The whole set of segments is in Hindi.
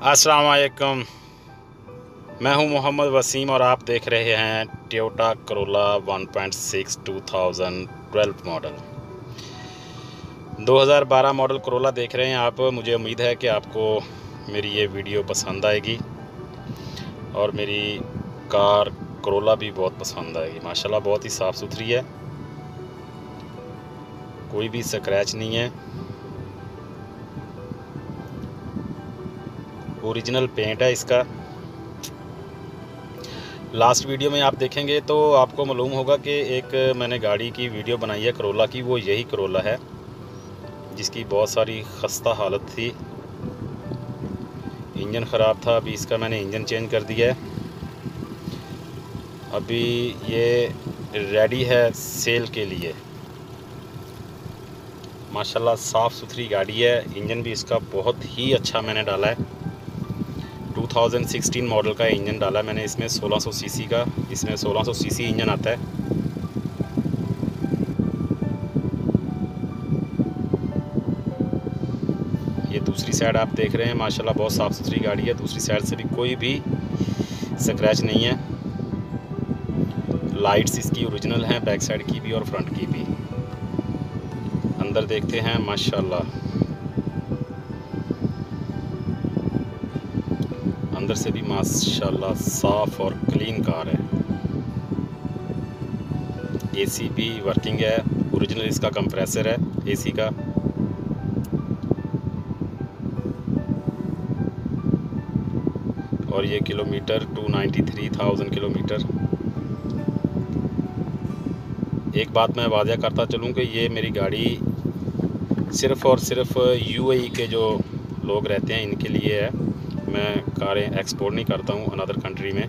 अस्सलाम वालेकुम। मैं हूं मोहम्मद वसीम और आप देख रहे हैं Toyota Corolla 1.6 2012 model 2012 model Corolla देख रहे हैं आप। मुझे उम्मीद है कि आपको मेरी ये वीडियो पसंद आएगी और मेरी कार करोला भी बहुत पसंद आएगी। माशाल्लाह बहुत ही साफ़ सुथरी है, कोई भी स्क्रैच नहीं है, ओरिजिनल पेंट है इसका। लास्ट वीडियो में आप देखेंगे तो आपको मालूम होगा कि एक मैंने गाड़ी की वीडियो बनाई है करोला की, वो यही करोला है जिसकी बहुत सारी खस्ता हालत थी, इंजन ख़राब था। अभी इसका मैंने इंजन चेंज कर दिया है, अभी ये रेडी है सेल के लिए। माशाल्लाह साफ़ सुथरी गाड़ी है, इंजन भी इसका बहुत ही अच्छा मैंने डाला है। 2016 मॉडल का इंजन डाला मैंने इसमें, 1600 सीसी का। इसमें 1600 सीसी इंजन आता है। ये दूसरी साइड आप देख रहे हैं, माशाल्लाह बहुत साफ़ सुथरी गाड़ी है। दूसरी साइड से भी कोई भी स्क्रैच नहीं है। लाइट्स इसकी ओरिजिनल हैं, बैक साइड की भी और फ्रंट की भी। अंदर देखते हैं, माशाल्लाह अंदर से भी माशाल्लाह साफ़ और क्लीन कार है। एसी भी वर्किंग है, ओरिजिनल इसका कंप्रेसर है एसी का। और ये किलोमीटर 293,000 किलोमीटर। एक बात मैं वाज़ह करता चलूँ कि ये मेरी गाड़ी सिर्फ़ और सिर्फ यूएई के जो लोग रहते हैं इनके लिए है। मैं कारें एक्सपोर्ट नहीं करता हूँ अनदर कंट्री में।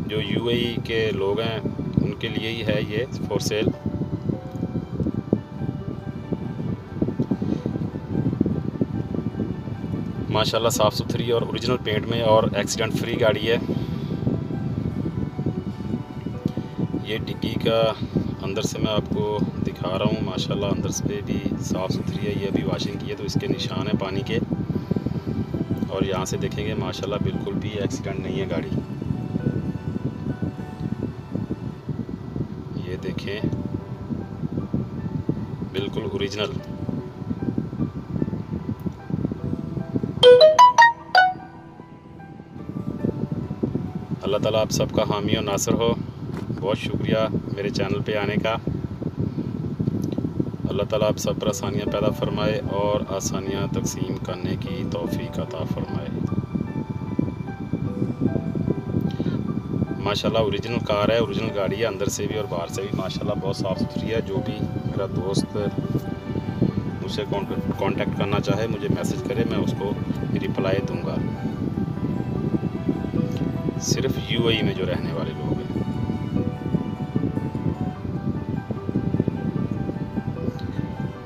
जो यूएई के लोग हैं उनके लिए ही है ये फॉर सेल। माशाल्लाह साफ़ सुथरी और ओरिजिनल पेंट में और एक्सीडेंट फ्री गाड़ी है। ये डिग्गी का अंदर से मैं आपको दिखा रहा हूँ, माशाल्लाह अंदर से भी साफ़ सुथरी है। ये अभी वॉशिंग की है तो इसके निशान है पानी के। और यहाँ से देखेंगे माशाल्लाह बिल्कुल भी एक्सीडेंट नहीं है गाड़ी। ये देखें बिल्कुल ओरिजिनल। अल्लाह ताला आप सबका हामी और नासर हो। बहुत शुक्रिया मेरे चैनल पे आने का। अल्लाह ताला आप सब पर आसानियाँ पैदा फरमाए और आसानियाँ तकसीम करने की तौफीक अता फरमाए। माशाल्लाह ओरिजिनल कार है, ओरिजिनल गाड़ी है, अंदर से भी और बाहर से भी माशाल्लाह बहुत साफ़ सुथरी है। जो भी मेरा दोस्त मुझसे कांटेक्ट करना चाहे मुझे मैसेज करे, मैं उसको रिप्लाई दूंगा। सिर्फ यूएई में जो रहने वाले लोग हैं।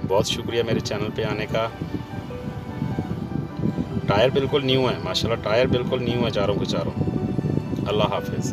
बहुत शुक्रिया मेरे चैनल पे आने का। टायर बिल्कुल न्यू है, माशाल्लाह टायर बिल्कुल न्यू है चारों के चारों। अल्लाह हाफिज़।